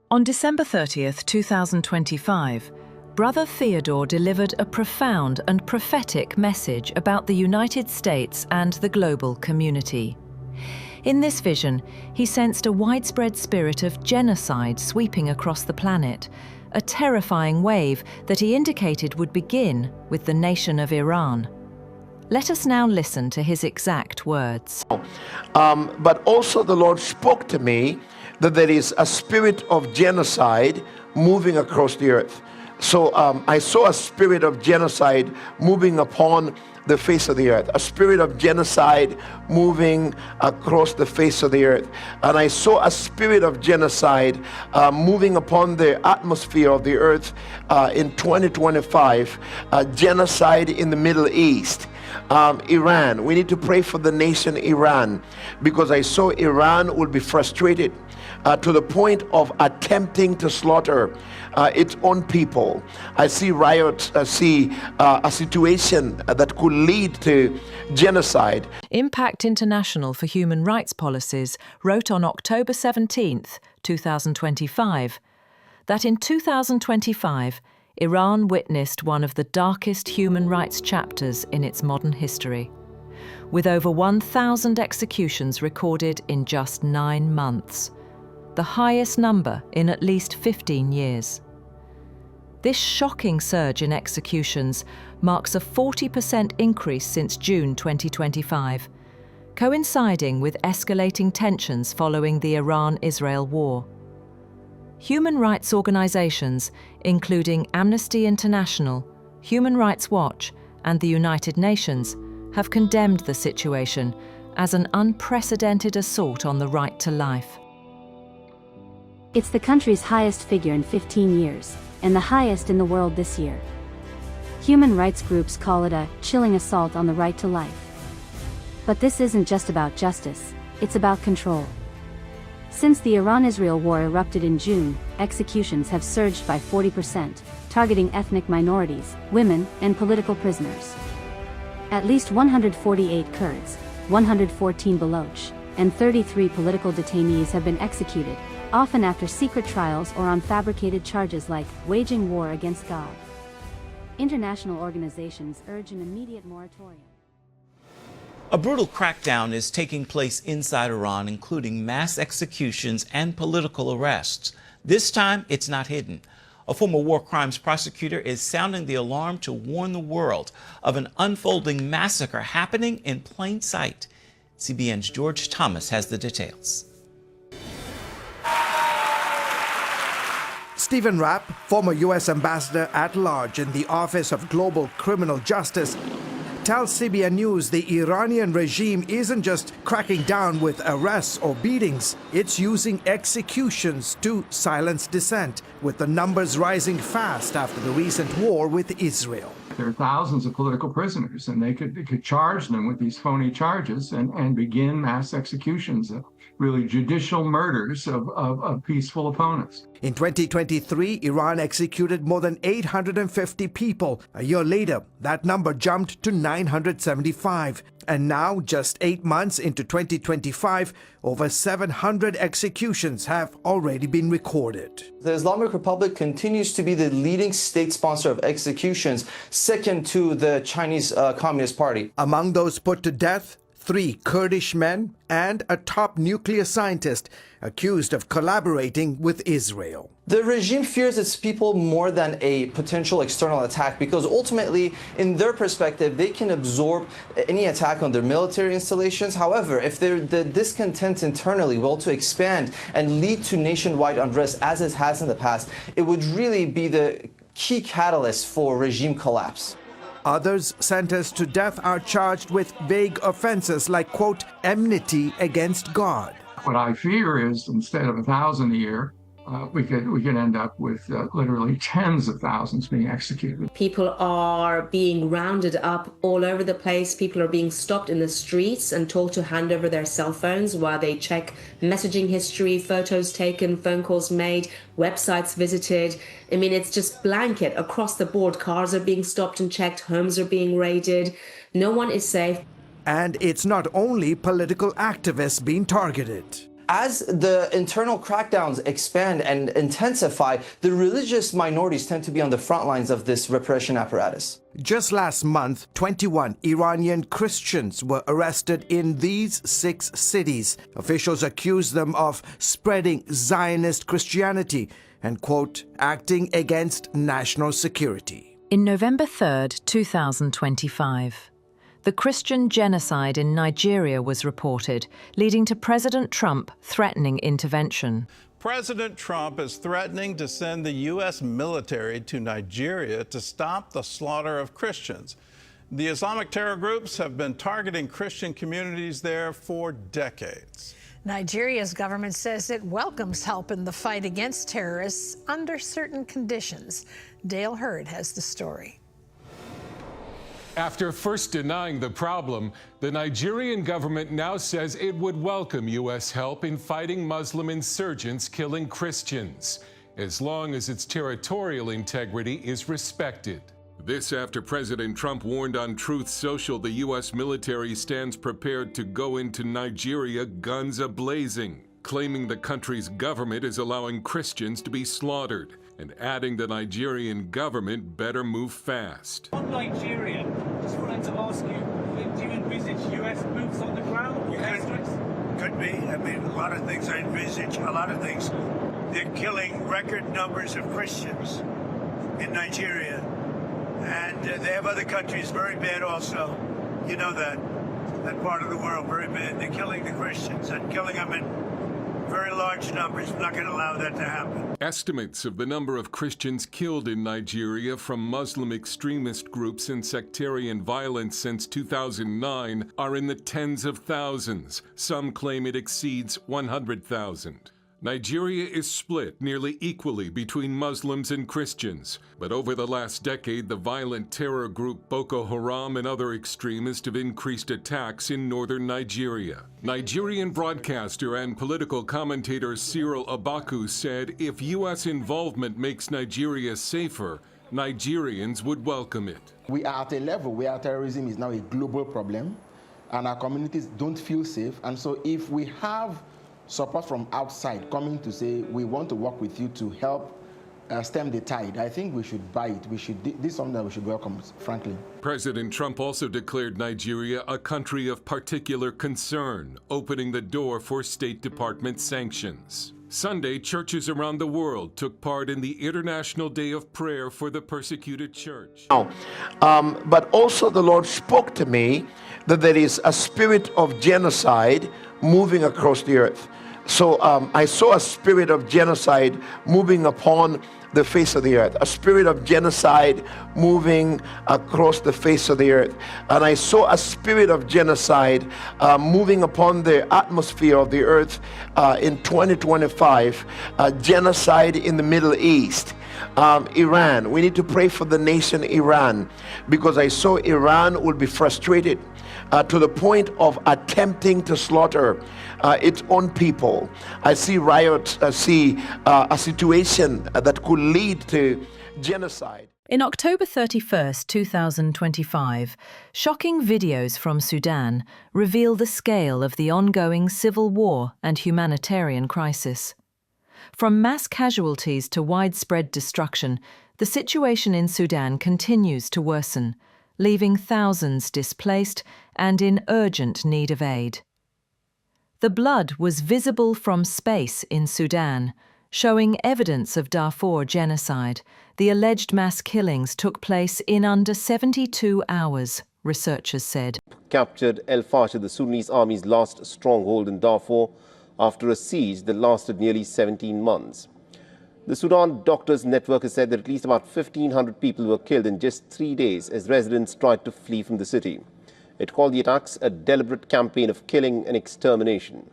On December 30th, 2025, Brother Theodore delivered a profound and prophetic message about the United States and the global community. In this vision, he sensed a widespread spirit of genocide sweeping across the planet, a terrifying wave that he indicated would begin with the nation of Iran. Let us now listen to his exact words. But also the Lord spoke to me that there is a spirit of genocide moving across the earth. So I saw a spirit of genocide moving upon the face of the earth, a spirit of genocide moving across the face of the earth. And I saw a spirit of genocide moving upon the atmosphere of the earth in 2025, genocide in the Middle East. Iran, we need to pray for the nation Iran, because I saw Iran would be frustrated to the point of attempting to slaughter its own people. I see riots, I see a situation that could lead to genocide. Impact International for Human Rights Policies wrote on October 17th, 2025, that in 2025, Iran witnessed one of the darkest human rights chapters in its modern history, with over 1,000 executions recorded in just 9 months, the highest number in at least 15 years. This shocking surge in executions marks a 40% increase since June 2025, coinciding with escalating tensions following the Iran-Israel war. Human rights organizations, including Amnesty International, Human Rights Watch, and the United Nations, have condemned the situation as an unprecedented assault on the right to life. It's the country's highest figure in 15 years, and the highest in the world this year. Human rights groups call it a chilling assault on the right to life. But this isn't just about justice, it's about control. Since the Iran-Israel war erupted in June, executions have surged by 40%, targeting ethnic minorities, women, and political prisoners. At least 148 Kurds, 114 Baloch, and 33 political detainees have been executed, often after secret trials or on fabricated charges like waging war against God. International organizations urge an immediate moratorium. A brutal crackdown is taking place inside Iran, including mass executions and political arrests. This time, it's not hidden. A former war crimes prosecutor is sounding the alarm to warn the world of an unfolding massacre happening in plain sight. CBN's George Thomas has the details. Stephen Rapp, former U.S. ambassador at large in the Office of Global Criminal Justice, tells CBN News the Iranian regime isn't just cracking down with arrests or beatings, it's using executions to silence dissent, with the numbers rising fast after the recent war with Israel. There are thousands of political prisoners, and they could charge them with these phony charges and begin mass executions, really judicial murders of peaceful opponents. In 2023, Iran executed more than 850 people. A year later, that number jumped to 975. And now, just 8 months into 2025, over 700 executions have already been recorded. The Islamic Republic continues to be the leading state sponsor of executions, second to the Chinese Communist Party. Among those put to death, 3 Kurdish men and a top nuclear scientist accused of collaborating with Israel. The regime fears its people more than a potential external attack because ultimately, in their perspective, they can absorb any attack on their military installations. However, if the discontent internally will to expand and lead to nationwide unrest, as it has in the past, it would really be the key catalyst for regime collapse. Others sentenced to death are charged with vague offenses like, quote, enmity against God. What I fear is instead of 1,000 a year, we could end up with literally tens of thousands being executed. People are being rounded up all over the place. People are being stopped in the streets and told to hand over their cell phones while they check messaging history, photos taken, phone calls made, websites visited. I mean, it's just blanket across the board. Cars are being stopped and checked. Homes are being raided. No one is safe. And it's not only political activists being targeted. As the internal crackdowns expand and intensify, the religious minorities tend to be on the front lines of this repression apparatus. Just last month, 21 Iranian Christians were arrested in these 6 cities. Officials accused them of spreading Zionist Christianity and, quote, acting against national security. In November 3, 2025, the Christian genocide in Nigeria was reported, leading to President Trump threatening intervention. President Trump is threatening to send the U.S. military to Nigeria to stop the slaughter of Christians. The Islamic terror groups have been targeting Christian communities there for decades. Nigeria's government says it welcomes help in the fight against terrorists under certain conditions. Dale Hurd has the story. After first denying the problem, the Nigerian government now says it would welcome U.S. help in fighting Muslim insurgents killing Christians, as long as its territorial integrity is respected. This after President Trump warned on Truth Social the U.S. military stands prepared to go into Nigeria guns a-blazing, claiming the country's government is allowing Christians to be slaughtered, and adding the Nigerian government better move fast. On Nigeria, just wanted to ask you, do you envisage U.S. boots on the ground? Could be. I mean, a lot of things I envisage, a lot of things. They're killing record numbers of Christians in Nigeria. And they have other countries very bad also. You know that part of the world, very bad. They're killing the Christians and killing them in very large numbers. We're not going to allow that to happen. Estimates of the number of Christians killed in Nigeria from Muslim extremist groups and sectarian violence since 2009 are in the tens of thousands. Some claim it exceeds 100,000. Nigeria is split nearly equally between Muslims and Christians. But over the last decade, the violent terror group Boko Haram and other extremists have increased attacks in northern Nigeria. Nigerian broadcaster and political commentator Cyril Abaku said if U.S. involvement makes Nigeria safer, Nigerians would welcome it. We are at a level where terrorism is now a global problem, and our communities don't feel safe. And so if we have support from outside coming to say, we want to work with you to help stem the tide, I think we should buy it. This is something that we should welcome, frankly. President Trump also declared Nigeria a country of particular concern, opening the door for State Department sanctions. Sunday, churches around the world took part in the International Day of Prayer for the Persecuted Church. But also the Lord spoke to me that there is a spirit of genocide moving across the earth. So I saw a spirit of genocide moving upon the face of the earth, a spirit of genocide moving across the face of the earth. And I saw a spirit of genocide moving upon the atmosphere of the earth in 2025, genocide in the Middle East. Iran, we need to pray for the nation Iran, because I saw Iran will be frustrated to the point of attempting to slaughter its own people. I see riots, I see a situation that could lead to genocide. In October 31st, 2025, shocking videos from Sudan reveal the scale of the ongoing civil war and humanitarian crisis. From mass casualties to widespread destruction, the situation in Sudan continues to worsen, leaving thousands displaced and in urgent need of aid. The blood was visible from space in Sudan, showing evidence of Darfur genocide. The alleged mass killings took place in under 72 hours, researchers said. Captured Al-Fasher, the Sudanese army's last stronghold in Darfur, after a siege that lasted nearly 17 months. The Sudan Doctors Network has said that at least about 1,500 people were killed in just 3 days as residents tried to flee from the city. It called the attacks a deliberate campaign of killing and extermination.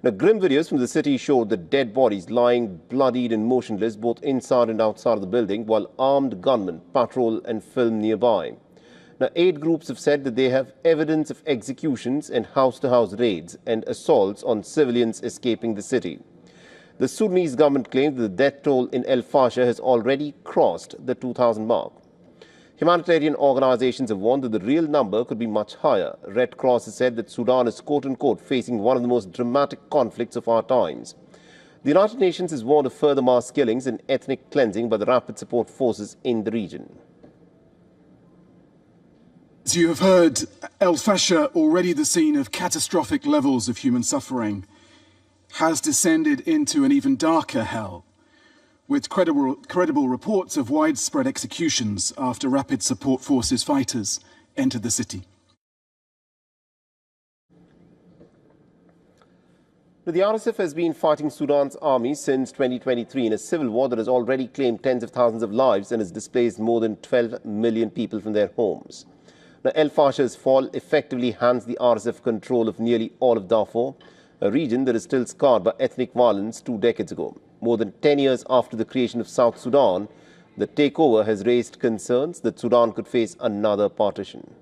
Now, grim videos from the city showed the dead bodies lying bloodied and motionless both inside and outside of the building, while armed gunmen patrol and film nearby. Now, 8 groups have said that they have evidence of executions and house-to-house raids and assaults on civilians escaping the city. The Sudanese government claims that the death toll in Al-Fasher has already crossed the 2,000 mark. Humanitarian organizations have warned that the real number could be much higher. Red Cross has said that Sudan is quote-unquote facing one of the most dramatic conflicts of our times. The United Nations has warned of further mass killings and ethnic cleansing by the rapid support forces in the region. As you have heard, El Fasher, already the scene of catastrophic levels of human suffering, has descended into an even darker hell, with credible reports of widespread executions after rapid support forces fighters entered the city. The RSF has been fighting Sudan's army since 2023 in a civil war that has already claimed tens of thousands of lives and has displaced more than 12 million people from their homes. Now, El Fasher's fall effectively hands the RSF control of nearly all of Darfur, a region that is still scarred by ethnic violence 2 decades ago. More than 10 years after the creation of South Sudan, the takeover has raised concerns that Sudan could face another partition.